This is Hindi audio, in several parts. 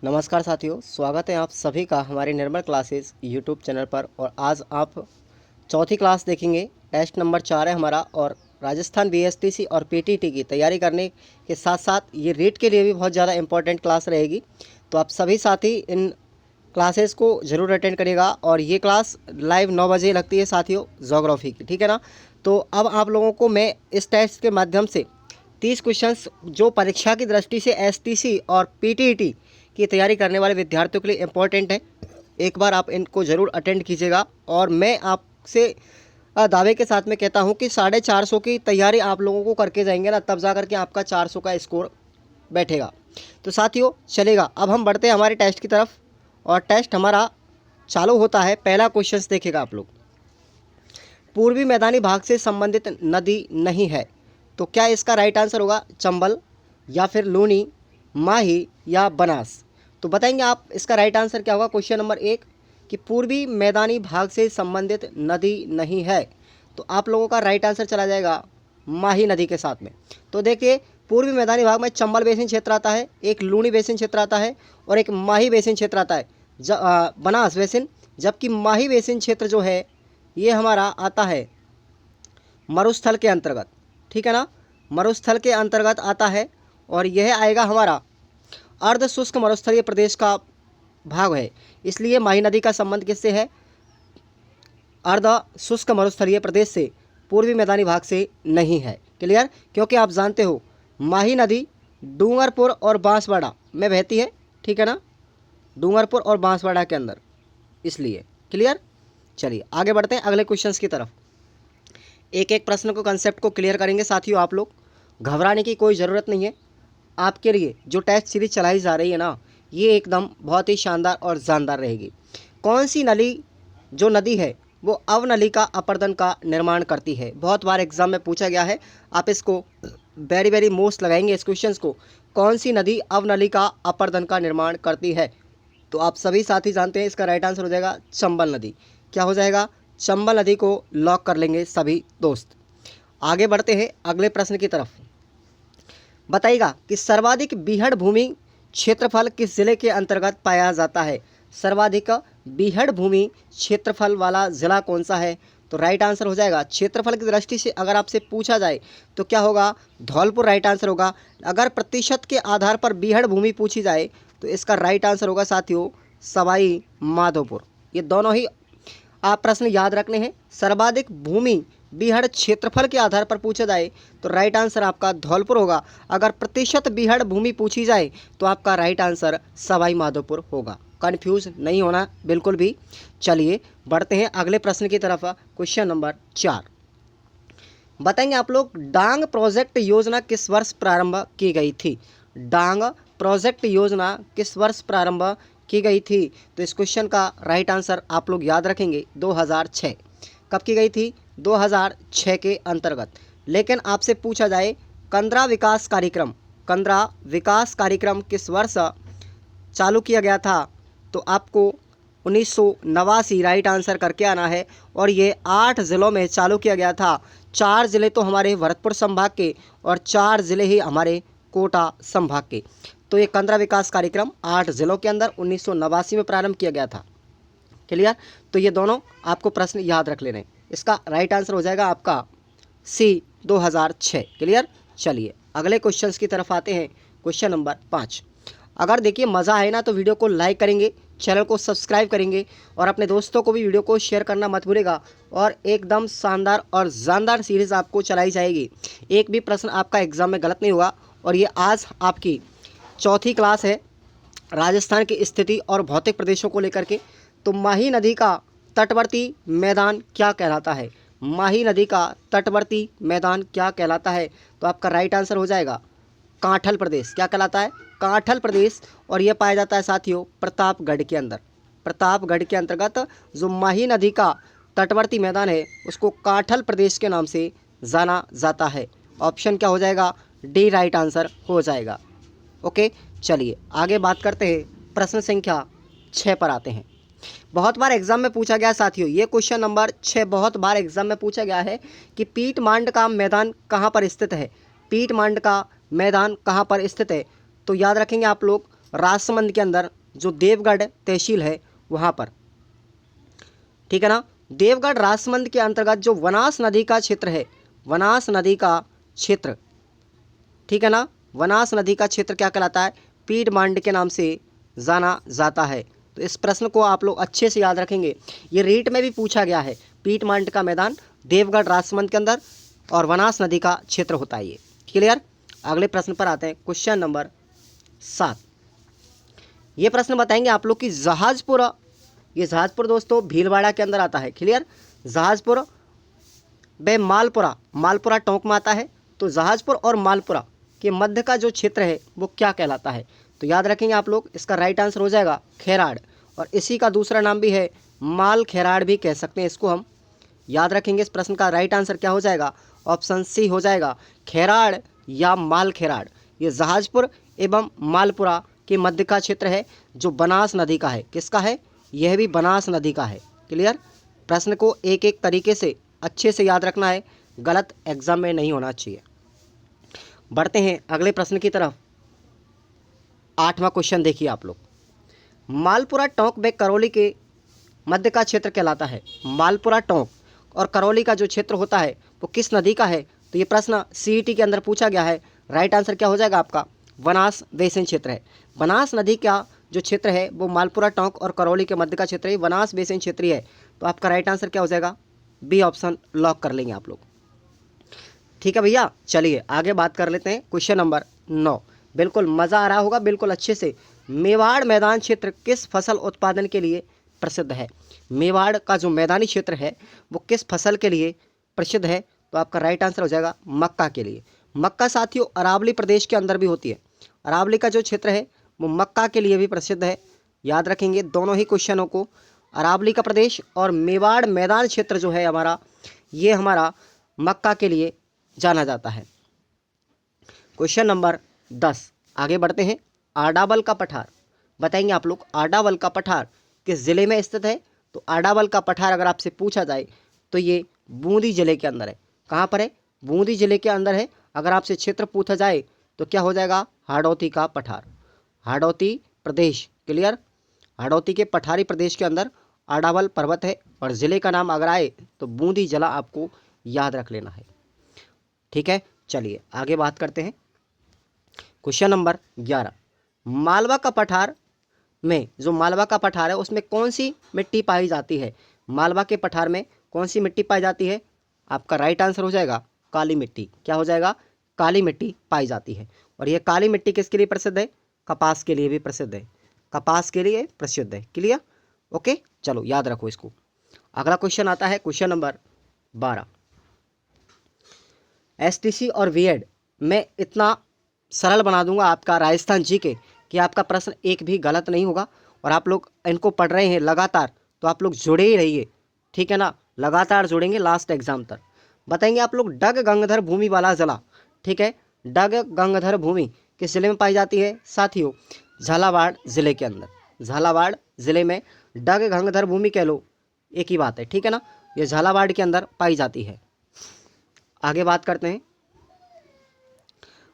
नमस्कार साथियों, स्वागत है आप सभी का हमारे निर्मल क्लासेस यूट्यूब चैनल पर। और आज आप चौथी क्लास देखेंगे। टेस्ट नंबर 4 है हमारा। और राजस्थान बीएसटीसी और पीटीटी की तैयारी करने के साथ साथ ये रीट के लिए भी बहुत ज़्यादा इंपॉर्टेंट क्लास रहेगी। तो आप सभी साथी इन क्लासेस को ज़रूर अटेंड करिएगा। और ये क्लास लाइव 9 बजे लगती है साथियों, ज्योग्राफी की, ठीक है ना। तो अब आप लोगों को मैं इस टेस्ट के माध्यम से 30 क्वेश्चंस जो परीक्षा की दृष्टि से एसटीसी और पीटीटी की तैयारी करने वाले विद्यार्थियों के लिए इम्पोर्टेंट है, एक बार आप इनको ज़रूर अटेंड कीजिएगा। और मैं आपसे दावे के साथ में कहता हूं कि 450 की तैयारी आप लोगों को करके जाएंगे ना, तब जा करके आपका 400 का स्कोर बैठेगा। तो साथियों चलेगा, अब हम बढ़ते हैं हमारे टेस्ट की तरफ। और टेस्ट हमारा चालू होता है। पहला क्वेश्चन देखिएगा आप लोग। पूर्वी मैदानी भाग से संबंधित नदी नहीं है, तो क्या इसका राइट आंसर होगा चंबल या फिर लूनी, माही या बनास। तो बताएंगे आप इसका राइट आंसर क्या होगा। क्वेश्चन नंबर 1 कि पूर्वी मैदानी भाग से संबंधित नदी नहीं है, तो आप लोगों का राइट आंसर चला जाएगा माही नदी के साथ में। तो देखिए, पूर्वी मैदानी भाग में चंबल बेसिन क्षेत्र आता है, एक लूनी बेसिन क्षेत्र आता है और एक माही बेसिन क्षेत्र आता है, बनास बेसिन। जबकि माही बेसिन क्षेत्र जो है ये हमारा आता है मरुस्थल के अंतर्गत, ठीक है ना, मरुस्थल के अंतर्गत आता है। और यह आएगा हमारा अर्ध शुष्क मरुस्थलीय प्रदेश का भाग है, इसलिए माही नदी का संबंध किससे है, अर्ध शुष्क मरुस्थलीय प्रदेश से, पूर्वी मैदानी भाग से नहीं है। क्लियर, क्योंकि आप जानते हो माही नदी डूंगरपुर और बांसवाड़ा में बहती है, ठीक है ना, डूंगरपुर और बांसवाड़ा के अंदर, इसलिए। क्लियर, चलिए आगे बढ़ते हैं अगले क्वेश्चंस की तरफ। एक एक प्रश्न को, कंसेप्ट को क्लियर करेंगे साथियों। आप लोग घबराने की कोई ज़रूरत नहीं है। आपके लिए जो टेस्ट सीरीज चलाई जा रही है ना, ये एकदम बहुत ही शानदार और जानदार रहेगी। कौन सी जो नदी है वो अवनलिका अपर्दन का निर्माण करती है। बहुत बार एग्जाम में पूछा गया है, आप इसको वेरी वेरी मोस्ट लगाएंगे इस क्वेश्चन को। कौन सी नदी अवनलिका अपर्दन का निर्माण करती है। तो आप सभी साथी जानते हैं इसका राइट आंसर हो जाएगा चंबल नदी। क्या हो जाएगा, चंबल नदी को लॉक कर लेंगे सभी दोस्त। आगे बढ़ते हैं अगले प्रश्न की तरफ। बताइएगा कि सर्वाधिक बीहड़ भूमि क्षेत्रफल किस जिले के अंतर्गत पाया जाता है। सर्वाधिक बीहड़ भूमि क्षेत्रफल वाला जिला कौन सा है। तो राइट आंसर हो जाएगा, क्षेत्रफल की दृष्टि से अगर आपसे पूछा जाए तो क्या होगा, धौलपुर राइट आंसर होगा। अगर प्रतिशत के आधार पर बीहड़ भूमि पूछी जाए तो इसका राइट आंसर होगा साथियों सवाई माधोपुर। ये दोनों ही आप प्रश्न याद रखने हैं। सर्वाधिक भूमि बीहड़ क्षेत्रफल के आधार पर पूछा जाए तो राइट आंसर आपका धौलपुर होगा। अगर प्रतिशत बीहड़ भूमि पूछी जाए तो आपका राइट आंसर सवाई माधोपुर होगा। कंफ्यूज नहीं होना बिल्कुल भी। चलिए बढ़ते हैं अगले प्रश्न की तरफ। क्वेश्चन नंबर 4 बताएंगे आप लोग, डांग प्रोजेक्ट योजना किस वर्ष प्रारंभ की गई थी। डांग प्रोजेक्ट योजना किस वर्ष प्रारंभ की गई थी। तो इस क्वेश्चन का राइट आंसर आप लोग याद रखेंगे 2006। कब की गई थी, 2006 के अंतर्गत। लेकिन आपसे पूछा जाए कंदरा विकास कार्यक्रम किस वर्ष चालू किया गया था, तो आपको 1989 राइट आंसर करके आना है। और ये 8 ज़िलों में चालू किया गया था। 4 ज़िले तो हमारे भरतपुर संभाग के और 4 ज़िले ही हमारे कोटा संभाग के। तो ये कंदरा विकास कार्यक्रम 8 ज़िलों के अंदर 1989 में प्रारंभ किया गया था। क्लियर, तो ये दोनों आपको प्रश्न याद रख लेने। इसका राइट आंसर हो जाएगा आपका सी 2006। क्लियर, चलिए अगले क्वेश्चंस की तरफ आते हैं। Question number 5। अगर देखिए मज़ा आए ना तो वीडियो को लाइक करेंगे, चैनल को सब्सक्राइब करेंगे और अपने दोस्तों को भी वीडियो को शेयर करना मत भूलिएगा। और एकदम शानदार और जानदार सीरीज़ आपको चलाई जाएगी। एक भी प्रश्न आपका एग्जाम में गलत नहीं होगा। और ये आज आपकी चौथी क्लास है राजस्थान की स्थिति और भौतिक प्रदेशों को लेकर के। तो माही नदी का तटवर्ती मैदान क्या कहलाता है। माही नदी का तटवर्ती मैदान क्या कहलाता है। तो आपका राइट आंसर हो जाएगा कांठल प्रदेश। क्या कहलाता है, कांठल प्रदेश। और यह पाया जाता है साथियों प्रतापगढ़ के अंदर। प्रतापगढ़ के अंतर्गत जो माही नदी का तटवर्ती मैदान है उसको कांठल प्रदेश के नाम से जाना जाता है। ऑप्शन क्या हो जाएगा, डी राइट आंसर हो जाएगा। ओके, चलिए आगे बात करते हैं। प्रश्न संख्या 6 पर आते हैं। बहुत बार एग्जाम में पूछा गया साथियों, ये क्वेश्चन नंबर 6 बहुत बार एग्जाम में पूछा गया है कि पीटमांड का मैदान कहाँ पर स्थित है। पीटमांड का मैदान कहाँ पर स्थित है। तो याद रखेंगे आप लोग, राजसमंद के अंदर जो देवगढ़ तहसील है वहाँ पर, ठीक है ना। देवगढ़ राजसमंद के अंतर्गत जो वनास नदी का क्षेत्र है, वनास नदी का क्षेत्र, ठीक है ना, वनास नदी का क्षेत्र क्या कहलाता है, पीडमांड के नाम से जाना जाता है। तो इस प्रश्न को आप लोग अच्छे से याद रखेंगे, ये रीट में भी पूछा गया है। पीडमांड का मैदान देवगढ़ राजसमंद के अंदर और वनास नदी का क्षेत्र होता है ये। क्लियर। अगले प्रश्न पर आते हैं, क्वेश्चन नंबर 7। ये प्रश्न बताएंगे आप लोग कि जहाजपुर, ये जहाजपुर दोस्तों भीलवाड़ा के अंदर आता है। क्लियर। जहाजपुर व मालपुरा, मालपुरा टोंक में आता है। तो जहाजपुर और मालपुरा के मध्य का जो क्षेत्र है वो क्या कहलाता है, तो याद रखेंगे आप लोग, इसका राइट आंसर हो जाएगा खेराड़, और इसी का दूसरा नाम भी है माल खेराड़ भी कह सकते हैं इसको हम। याद रखेंगे इस प्रश्न का राइट आंसर क्या हो जाएगा, ऑप्शन सी हो जाएगा, खेराड़ या माल खेराड़। ये जहाजपुर एवं मालपुरा के मध्य का क्षेत्र है जो बनास नदी का है। किसका है, यह भी बनास नदी का है। क्लियर। प्रश्न को एक एक तरीके से अच्छे से याद रखना है, गलत एग्जाम में नहीं होना चाहिए। बढ़ते हैं अगले प्रश्न की तरफ। 8वां क्वेश्चन देखिए आप लोग, मालपुरा टोंक व करौली के मध्य का क्षेत्र कहलाता है। मालपुरा टोंक और करौली का जो क्षेत्र होता है वो किस नदी का है, तो ये प्रश्न सीईटी के अंदर पूछा गया है। राइट आंसर क्या हो जाएगा आपका, बनास बेसिन क्षेत्र है। बनास नदी का जो क्षेत्र है वो मालपुरा टोंक और करौली के मध्य का क्षेत्र है, बनास बेसिन क्षेत्रीय है। तो आपका राइट आंसर क्या हो जाएगा, बी ऑप्शन लॉक कर लेंगे आप लोग। ठीक है भैया, चलिए आगे बात कर लेते हैं। क्वेश्चन नंबर 9, बिल्कुल मज़ा आ रहा होगा बिल्कुल अच्छे से। मेवाड़ मैदान क्षेत्र किस फसल उत्पादन के लिए प्रसिद्ध है। मेवाड़ का जो मैदानी क्षेत्र है वो किस फसल के लिए प्रसिद्ध है, तो आपका राइट आंसर हो जाएगा मक्का के लिए। मक्का साथियों अरावली प्रदेश के अंदर भी होती है। अरावली का जो क्षेत्र है वो मक्का के लिए भी प्रसिद्ध है। याद रखेंगे दोनों ही क्वेश्चनों को, अरावली का प्रदेश और मेवाड़ मैदान क्षेत्र जो है हमारा, ये हमारा मक्का के लिए जाना जाता है। क्वेश्चन नंबर 10, आगे बढ़ते हैं। आडावल का पठार बताएंगे आप लोग, आडावल का पठार किस ज़िले में स्थित है, तो आडावल का पठार अगर आपसे पूछा जाए तो ये बूंदी जिले के अंदर है। कहाँ पर है, बूंदी जिले के अंदर है। अगर आपसे क्षेत्र पूछा जाए तो क्या हो जाएगा, हाड़ौती का पठार, हाड़ौती प्रदेश। क्लियर। हाड़ौती के पठारी प्रदेश के अंदर आडावल पर्वत है, और ज़िले का नाम अगर आए तो बूंदी जिला आपको याद रख लेना है। ठीक है, चलिए आगे बात करते हैं। क्वेश्चन नंबर 11, मालवा का पठार में, जो मालवा का पठार है उसमें कौन सी मिट्टी पाई जाती है। मालवा के पठार में कौन सी मिट्टी पाई जाती है, आपका राइट आंसर हो जाएगा काली मिट्टी। क्या हो जाएगा, काली मिट्टी पाई जाती है। और ये काली मिट्टी किसके लिए प्रसिद्ध है, कपास के लिए भी प्रसिद्ध है, कपास के लिए प्रसिद्ध है। क्लियर। ओके, चलो याद रखो इसको। अगला क्वेश्चन आता है क्वेश्चन नंबर 12। एसटीसी और बीएड में इतना सरल बना दूंगा आपका राजस्थान जीके कि आपका प्रश्न एक भी गलत नहीं होगा। और आप लोग इनको पढ़ रहे हैं लगातार तो आप लोग जुड़े ही रहिए, ठीक है ना, लगातार जुड़ेंगे लास्ट एग्जाम तक। बताएंगे आप लोग, डग गंगधर भूमि वाला जिला, ठीक है, डग गंगधर भूमि किस जिले में पाई जाती है साथियों, झालावाड़ जिले के अंदर। झालावाड़ जिले में डग गंगधर भूमि कह लो, एक ही बात है, ठीक है ना, ये झालावाड़ के अंदर पाई जाती है। आगे बात करते हैं।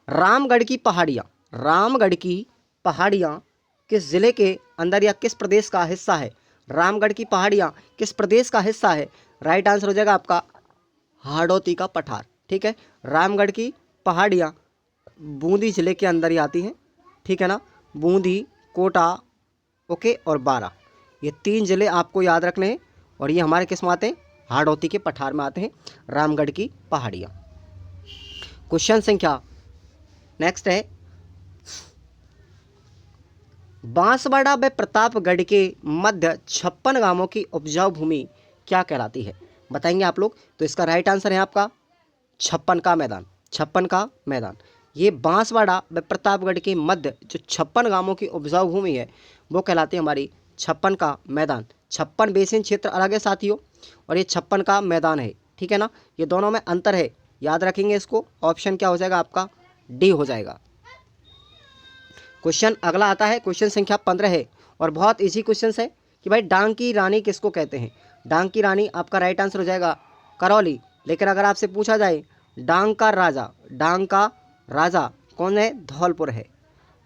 रामगढ़ की पहाड़ियाँ, रामगढ़ की पहाड़ियाँ किस जिले के अंदर या किस प्रदेश का हिस्सा है। रामगढ़ की पहाड़ियाँ किस प्रदेश का हिस्सा है, राइट आंसर हो जाएगा आपका हाड़ौती का पठार। ठीक है, रामगढ़ की पहाड़ियाँ बूंदी जिले के अंदर ही आती हैं, ठीक है ना, बूंदी, कोटा, ओके, और बारा, ये 3 जिले आपको याद रखने हैं। और ये हमारे किस में आते हैं, हाड़ौती के पठार में आते हैं रामगढ़ की पहाड़ियाँ। क्वेश्चन संख्या नेक्स्ट है, बांसवाड़ा व प्रतापगढ़ के मध्य 56 गांवों की उपजाऊ भूमि क्या कहलाती है, बताएंगे आप लोग। तो इसका राइट आंसर है आपका 56 का मैदान, 56 का मैदान। ये बांसवाड़ा व प्रतापगढ़ के मध्य जो 56 गांवों की उपजाऊ भूमि है वो कहलाती है हमारी 56 का मैदान। 56 बेसिन क्षेत्र अलग है साथियों, और ये 56 का मैदान है, ठीक है ना, ये दोनों में अंतर है, याद रखेंगे इसको। ऑप्शन क्या हो जाएगा आपका, डी हो जाएगा। क्वेश्चन अगला आता है, क्वेश्चन संख्या 15 है, और बहुत इजी क्वेश्चन है कि भाई डांग की रानी किसको कहते हैं। डांग की रानी आपका राइट आंसर हो जाएगा करौली। लेकिन अगर आपसे पूछा जाए डांग का राजा कौन है, धौलपुर है।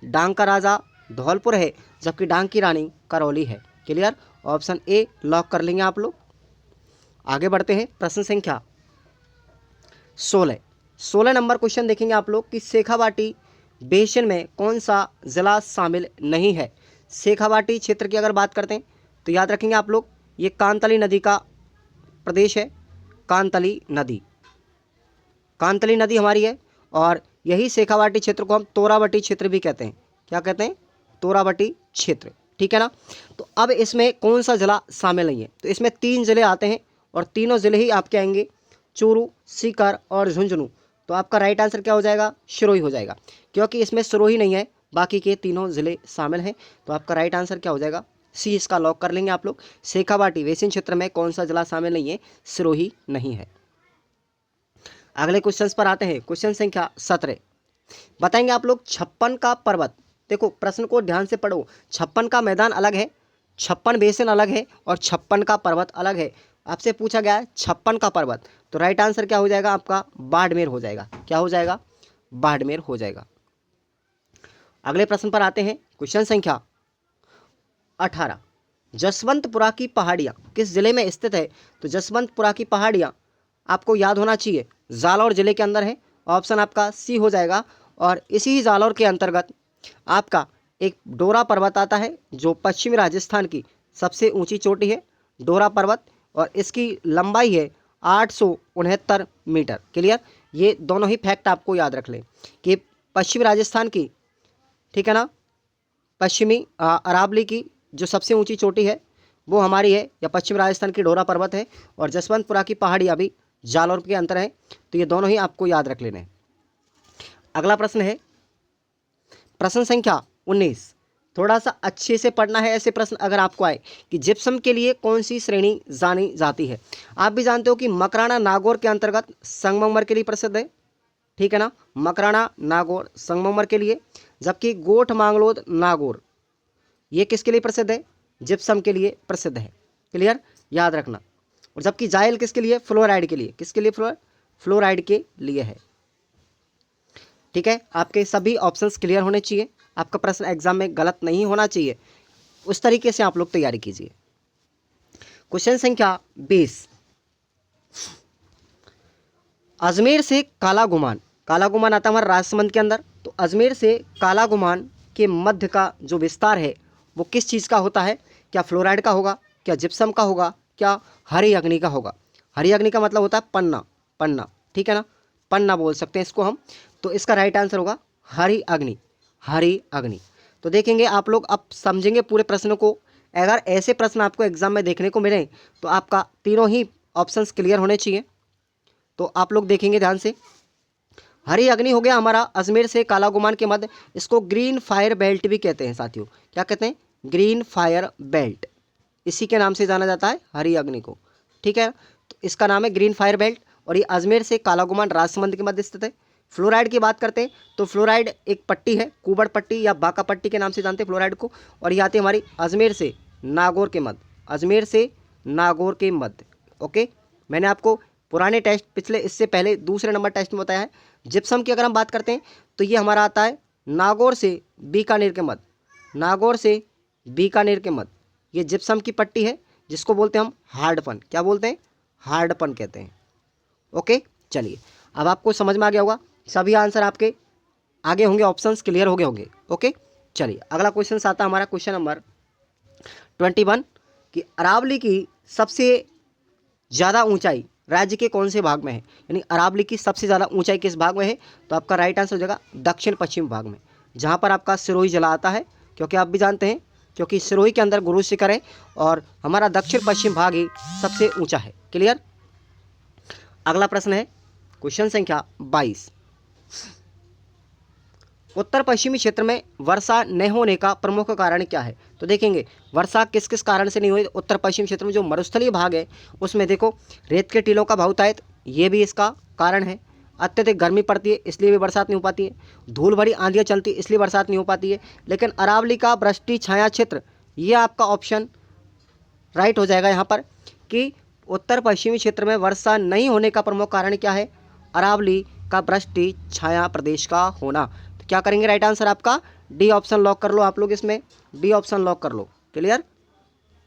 डांग का राजा धौलपुर है, जबकि डांग की रानी करौली है। क्लियर, ऑप्शन ए लॉक कर लेंगे आप लोग। आगे बढ़ते हैं, प्रश्न संख्या 16 नंबर क्वेश्चन देखेंगे आप लोग कि शेखावाटी बेसिन में कौन सा जिला शामिल नहीं है। शेखावाटी क्षेत्र की अगर बात करते हैं तो याद रखेंगे आप लोग, ये कांतली नदी का प्रदेश है। कांतली नदी हमारी है, और यही शेखावाटी क्षेत्र को हम तोरावटी क्षेत्र भी कहते हैं। क्या कहते हैं? तोरावटी क्षेत्र, ठीक है ना। तो अब इसमें कौन सा जिला शामिल नहीं है, तो इसमें 3 जिले आते हैं, और तीनों जिले ही आपके आएंगे, चूरू, सीकर और झुंझुनू। तो आपका राइट आंसर क्या हो जाएगा? सिरोही हो जाएगा, क्योंकि इसमें सिरोही नहीं है, बाकी के तीनों जिले शामिल हैं। तो आपका राइट आंसर क्या हो जाएगा? सी, इसका लॉक कर लेंगे आप लोग। शेखावाटी बेसिन क्षेत्र में कौन सा जिला शामिल नहीं है? सिरोही नहीं है। अगले क्वेश्चन पर आते हैं, क्वेश्चन संख्या 17 बताएंगे आप लोग 56 का पर्वत। देखो प्रश्न को ध्यान से पढ़ो, 56 का मैदान अलग है, 56 बेसिन अलग है, और 56 का पर्वत अलग है। आपसे पूछा गया है 56 का पर्वत, तो राइट आंसर क्या हो जाएगा आपका? बाड़मेर हो जाएगा। क्या हो जाएगा? बाड़मेर हो जाएगा। अगले प्रश्न पर आते हैं, क्वेश्चन संख्या 18 जसवंतपुरा की पहाड़ियाँ किस जिले में स्थित है? तो जसवंतपुरा की पहाड़ियाँ आपको याद होना चाहिए, जालौर जिले के अंदर है। ऑप्शन आपका सी हो जाएगा। और इसी जालौर के अंतर्गत आपका एक डोरा पर्वत आता है, जो पश्चिमी राजस्थान की सबसे ऊंची चोटी है, डोरा पर्वत, और इसकी लंबाई है 869 मीटर। क्लियर, ये दोनों ही फैक्ट आपको याद रख लें कि पश्चिमी राजस्थान की, ठीक है ना, पश्चिमी अरावली की जो सबसे ऊंची चोटी है वो हमारी है, या पश्चिम राजस्थान की डोरा पर्वत है, और जसवंतपुरा की पहाड़ी अभी जालौर के अंतर है। तो ये दोनों ही आपको याद रख लेने हैं। अगला प्रश्न है प्रश्न संख्या 19। थोड़ा सा अच्छे से पढ़ना है ऐसे प्रश्न अगर आपको आए कि जिप्सम के लिए कौन सी श्रेणी जानी जाती है। आप भी जानते हो कि मकराना नागौर के अंतर्गत संगमरमर के लिए प्रसिद्ध है, ठीक है ना, मकराना नागौर संगमरमर के लिए, जबकि गोठ मांगलोद नागौर ये किसके लिए प्रसिद्ध है? जिप्सम के लिए प्रसिद्ध है। क्लियर, याद रखना। और जबकि जाइल किसके लिए? फ्लोराइड के लिए। किसके लिए? फ्लोराइड के लिए है। ठीक है, आपके सभी ऑप्शंस क्लियर होने चाहिए, आपका प्रश्न एग्जाम में गलत नहीं होना चाहिए, उस तरीके से आप लोग तैयारी कीजिए। क्वेश्चन संख्या 20 अजमेर से काला गुमान आता हमारा राजसमंद के अंदर। तो अजमेर से काला गुमान के मध्य का जो विस्तार है वो किस चीज़ का होता है? क्या फ्लोराइड का होगा, क्या जिप्सम का होगा, क्या हरी अग्नि का होगा? हरी अग्नि का मतलब होता है पन्ना, ठीक है ना, पन्ना बोल सकते हैं इसको हम। तो इसका राइट आंसर होगा हरी अग्नि। तो देखेंगे आप लोग, अब समझेंगे पूरे प्रश्न को। अगर ऐसे प्रश्न आपको एग्जाम में देखने को मिले तो आपका तीनों ही ऑप्शंस क्लियर होने चाहिए। तो आप लोग देखेंगे ध्यान से। हरी अग्नि हो गया हमारा अजमेर से काला गुमान के मध्य, इसको ग्रीन फायर बेल्ट भी कहते हैं साथियों। क्या कहते हैं? ग्रीन फायर बेल्ट, इसी के नाम से जाना जाता है हरी अग्नि को, ठीक है। तो इसका नाम है ग्रीन फायर बेल्ट, और ये अजमेर से काला गुमान राजसमंद के मध्य स्थित है। फ्लोराइड की बात करते हैं तो फ्लोराइड एक पट्टी है, कुबड़ पट्टी या बाका पट्टी के नाम से जानते हैं फ्लोराइड को, और ये आती है हमारी अजमेर से नागौर के मध्य। ओके, मैंने आपको पुराने टेस्ट पिछले इससे पहले दूसरे नंबर टेस्ट में बताया है। जिप्सम की अगर हम बात करते हैं तो ये हमारा आता है नागौर से बीकानेर के मध्य। ये जिप्सम की पट्टी है जिसको बोलते हैं हम हार्डपन। क्या बोलते हैं? हार्डपन कहते हैं। ओके, चलिए अब आपको समझ में आ गया होगा, सभी आंसर आपके आगे होंगे, ऑप्शंस क्लियर हो गए होंगे। ओके, चलिए अगला क्वेश्चन आता है हमारा क्वेश्चन नंबर 21 कि अरावली की सबसे ज़्यादा ऊंचाई राज्य के कौन से भाग में है? यानी अरावली की सबसे ज़्यादा ऊंचाई किस भाग में है? तो आपका राइट आंसर हो जाएगा दक्षिण पश्चिम भाग में, जहाँ पर आपका सिरोही जिला आता है। क्योंकि आप भी जानते हैं, क्योंकि सिरोही के अंदर गुरु शिखर है, और हमारा दक्षिण पश्चिम भाग ही सबसे ऊंचा है। क्लियर। अगला प्रश्न है क्वेश्चन संख्या 22। उत्तर पश्चिमी क्षेत्र में वर्षा न होने का प्रमुख कारण क्या है? तो देखेंगे वर्षा किस किस कारण से नहीं हुई उत्तर पश्चिम क्षेत्र में। जो मरुस्थलीय भाग है उसमें देखो रेत के टीलों का बहुतायत, ये भी इसका कारण है। अत्यधिक गर्मी पड़ती है इसलिए भी बरसात नहीं हो पाती है। धूल भरी आंधियाँ चलती है इसलिए बरसात नहीं हो पाती है। लेकिन अरावली का वृष्टि छाया क्षेत्र, ये आपका ऑप्शन राइट हो जाएगा यहाँ पर कि उत्तर पश्चिमी क्षेत्र में वर्षा नहीं होने का प्रमुख कारण क्या है? अरावली का वृष्टि छाया प्रदेश का होना। क्या करेंगे, राइट आंसर आपका डी ऑप्शन लॉक कर लो आप लोग, इसमें डी ऑप्शन लॉक कर लो। क्लियर,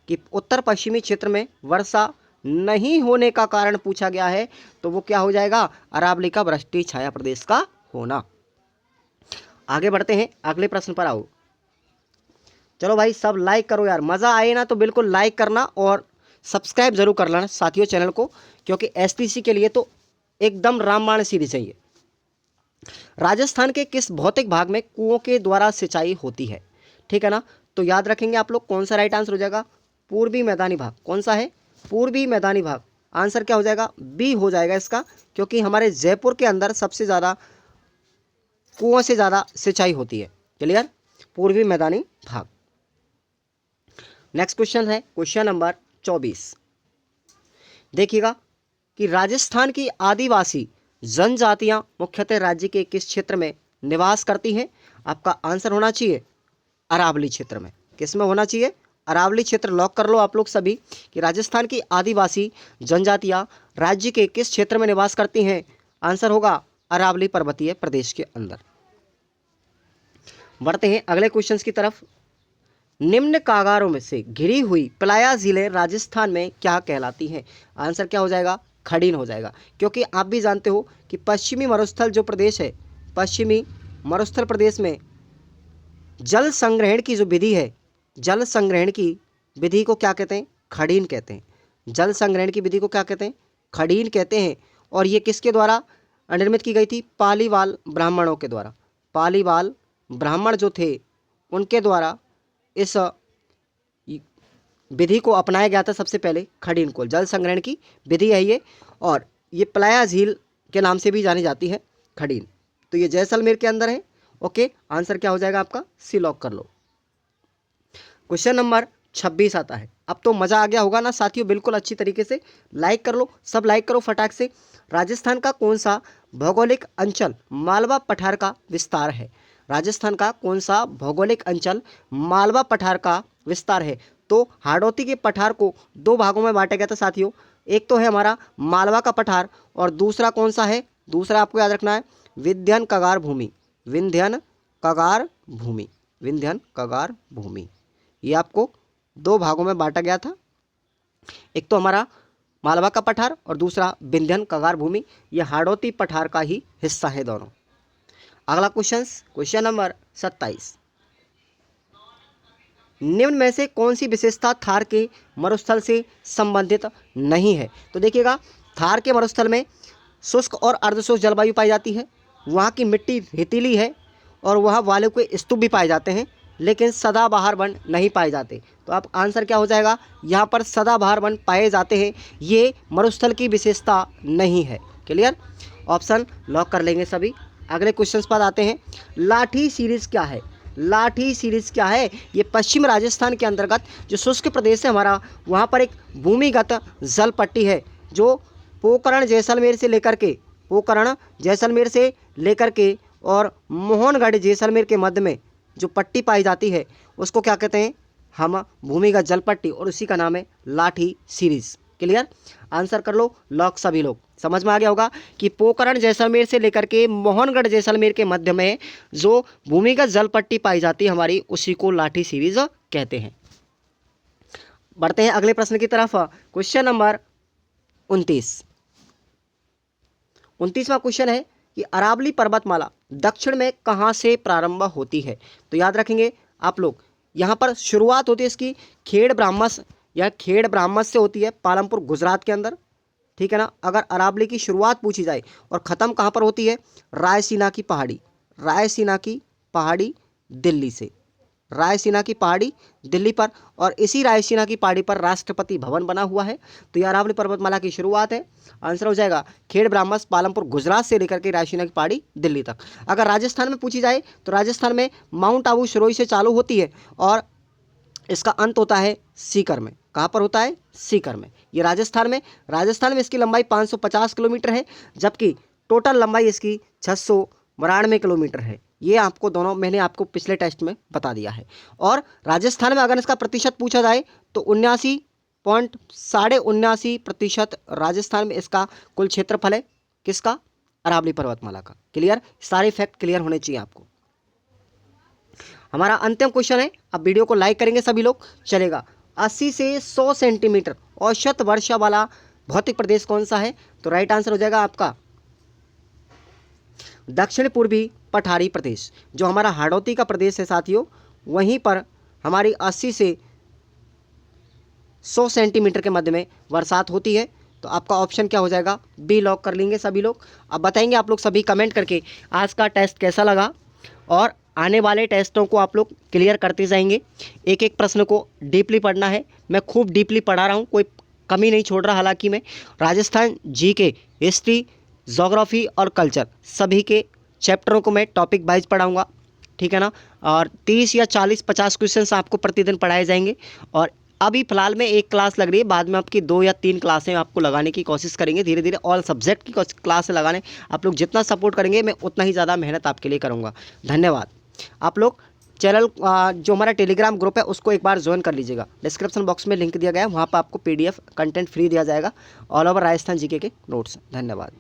कि उत्तर पश्चिमी क्षेत्र में वर्षा नहीं होने का कारण पूछा गया है, तो वो क्या हो जाएगा, अरावली का वृष्टि छाया प्रदेश का होना। आगे बढ़ते हैं, अगले प्रश्न पर आओ। चलो भाई सब लाइक करो यार, मज़ा आए ना तो बिल्कुल लाइक करना और सब्सक्राइब जरूर कर लेना साथियों चैनल को, क्योंकि एसटीसी के लिए तो एकदम रामबाण सीरीज है ये। राजस्थान के किस भौतिक भाग में कुओं के द्वारा सिंचाई होती है, ठीक है ना, तो याद रखेंगे आप लोग कौन सा राइट आंसर हो जाएगा, पूर्वी मैदानी भाग। कौन सा है, पूर्वी मैदानी भाग। आंसर क्या हो जाएगा, बी हो जाएगा इसका, क्योंकि हमारे जयपुर के अंदर सबसे ज़्यादा कुओं से ज़्यादा सिंचाई होती है। क्लियर, पूर्वी मैदानी भाग। नेक्स्ट क्वेश्चन है क्वेश्चन नंबर 24। देखिएगा कि राजस्थान की आदिवासी जनजातियां मुख्यतः राज्य के किस क्षेत्र में निवास करती हैं। आपका आंसर होना चाहिए अरावली क्षेत्र में। किस में होना चाहिए, अरावली क्षेत्र। लॉक कर लो आप लोग सभी कि राजस्थान की आदिवासी जनजातियां राज्य के किस क्षेत्र में निवास करती हैं। आंसर होगा अरावली पर्वतीय प्रदेश के अंदर। बढ़ते हैं अगले क्वेश्चन की तरफ। निम्न कागारों में से घिरी हुई प्लाया झीलें राजस्थान में क्या कहलाती हैं। आंसर क्या हो जाएगा, खड़ीन हो जाएगा, क्योंकि आप भी जानते हो कि पश्चिमी मरुस्थल जो प्रदेश है, पश्चिमी मरुस्थल प्रदेश में जल संग्रहण की जो विधि है, जल संग्रहण की विधि को क्या कहते हैं, खड़ीन कहते हैं। जल संग्रहण की विधि को क्या कहते हैं, खड़ीन कहते हैं। और ये किसके द्वारा निर्मित की गई थी, पालीवाल ब्राह्मणों के द्वारा। पालीवाल ब्राह्मण जो थे उनके द्वारा इस विधि को अपनाया गया था सबसे पहले, खड़ीन को। जल संग्रहण की विधि है ये, और ये प्लाया झील के नाम से भी जानी जाती है खड़ीन। तो ये जैसलमेर के अंदर है। ओके, आंसर क्या हो जाएगा आपका, सी लॉक कर लो। क्वेश्चन नंबर 26 आता है। अब तो मज़ा आ गया होगा ना साथियों, बिल्कुल अच्छी तरीके से लाइक कर लो, सब लाइक करो फटाक से। राजस्थान का कौन सा भौगोलिक अंचल मालवा पठार का विस्तार है। राजस्थान का कौन सा भौगोलिक अंचल मालवा पठार का विस्तार है। तो हाड़ौती के पठार को दो भागों में बांटा गया था साथियों। एक तो है हमारा मालवा का पठार, और दूसरा कौन सा है, दूसरा आपको याद रखना है विंध्यन कगार भूमि। विंध्यन कगार भूमि, विंध्यन कगार भूमि, ये आपको दो भागों में बांटा गया था। एक तो हमारा मालवा का पठार और दूसरा विंध्यन कगार भूमि। ये हाड़ौती पठार का ही हिस्सा है दोनों। अगला क्वेश्चन नंबर 27। निम्न में से कौन सी विशेषता थार के मरुस्थल से संबंधित नहीं है। तो देखिएगा, थार के मरुस्थल में शुष्क और अर्धशुष्क जलवायु पाई जाती है, वहाँ की मिट्टी रेतीली है और वहाँ वालों के स्तूप भी पाए जाते हैं, लेकिन सदाबहार वन नहीं पाए जाते। तो आप आंसर क्या हो जाएगा, यहाँ पर सदाबहार वन पाए जाते हैं, ये मरुस्थल की विशेषता नहीं है। क्लियर, ऑप्शन लॉक कर लेंगे सभी। अगले क्वेश्चन पर आते हैं। लाठी सीरीज क्या है, लाठी सीरीज क्या है। ये पश्चिम राजस्थान के अंतर्गत जो शुष्क प्रदेश है हमारा, वहाँ पर एक भूमिगत जल पट्टी है जो पोकरण जैसलमेर से लेकर के, पोकरण जैसलमेर से लेकर के और मोहनगढ़ जैसलमेर के मध्य में जो पट्टी पाई जाती है उसको क्या कहते हैं हम, भूमिगत जल पट्टी, और उसी का नाम है लाठी सीरीज। क्लियर, आंसर कर लो लॉक सभी लोग। समझ में आ गया होगा कि पोकरण जैसलमेर से लेकर के मोहनगढ़ जैसलमेर के मध्य में जो भूमिगत जल पट्टी पाई जाती है हमारी, उसी को लाठी सीरीज कहते हैं। बढ़ते हैं अगले प्रश्न की तरफ। Question number 29। 29वां क्वेश्चन है कि अरावली पर्वतमाला दक्षिण में कहाँ से प्रारंभ होती है। तो याद रखेंगे आप लोग, यहाँ पर शुरुआत होती है इसकी खेड़ ब्राह्मस या खेड़ ब्राह्मस से होती है, पालमपुर गुजरात के अंदर, ठीक है ना। अगर अरावली की शुरुआत पूछी जाए और ख़त्म कहाँ पर होती है, रायसीना की पहाड़ी, रायसीना की पहाड़ी दिल्ली से, रायसीना की पहाड़ी दिल्ली पर, और इसी रायसीना की पहाड़ी पर राष्ट्रपति भवन बना हुआ है। तो ये अरावली पर्वतमाला की शुरुआत है। आंसर हो जाएगा खेड़ ब्राह्मस, पालमपुर गुजरात से लेकर के रायसीना की पहाड़ी दिल्ली तक। अगर राजस्थान में पूछी जाए तो राजस्थान में माउंट आबू सिरोही से चालू होती है और इसका अंत होता है सीकर में। कहाँ पर होता है, सीकर में। ये राजस्थान में इसकी लंबाई 550 किलोमीटर है, जबकि टोटल लंबाई इसकी 692 किलोमीटर है। ये आपको दोनों मैंने आपको पिछले टेस्ट में बता दिया है। और राजस्थान में अगर इसका प्रतिशत पूछा जाए तो 79.79% राजस्थान में इसका कुल क्षेत्रफल है। किसका, अरावली पर्वतमाला का। क्लियर, सारे फैक्ट क्लियर होने चाहिए आपको। हमारा अंतिम क्वेश्चन है, अब वीडियो को लाइक करेंगे सभी लोग, चलेगा। 80 से 100 सेंटीमीटर औसत वर्षा वाला भौतिक प्रदेश कौन सा है? तो राइट आंसर हो जाएगा आपका दक्षिण पूर्वी पठारी प्रदेश। जो हमारा हाड़ौती का प्रदेश है साथियों, वहीं पर हमारी 80 से 100 सेंटीमीटर के मध्य में बरसात होती है। तो आपका ऑप्शन क्या हो जाएगा? बी लॉक कर लेंगे सभी लोग। अब बताएंगे आप लोग सभी कमेंट करके आज का टेस्ट कैसा लगा, और आने वाले टेस्टों को आप लोग क्लियर करते जाएंगे। एक एक प्रश्न को डीपली पढ़ना है, मैं खूब डीपली पढ़ा रहा हूँ, कोई कमी नहीं छोड़ रहा। हालांकि मैं राजस्थान जीके, हिस्ट्री, ज्योग्राफी और कल्चर सभी के चैप्टरों को मैं टॉपिक वाइज पढ़ाऊँगा, ठीक है ना। और 30 या 40 50 क्वेश्चन आपको प्रतिदिन पढ़ाए जाएंगे। और अभी फ़िलहाल में एक क्लास लग रही है, बाद में आपकी 2 या 3 क्लासें आपको लगाने की कोशिश करेंगे। धीरे धीरे ऑल सब्जेक्ट की क्लास लगाने, आप लोग जितना सपोर्ट करेंगे मैं उतना ही ज़्यादा मेहनत आपके लिए करूँगा। धन्यवाद। आप लोग चैनल जो हमारा टेलीग्राम ग्रुप है उसको एक बार ज्वाइन कर लीजिएगा, डिस्क्रिप्शन बॉक्स में लिंक दिया गया है, वहाँ पर आपको PDF कंटेंट फ्री दिया जाएगा, ऑल ओवर राजस्थान जीके के नोट्स। धन्यवाद।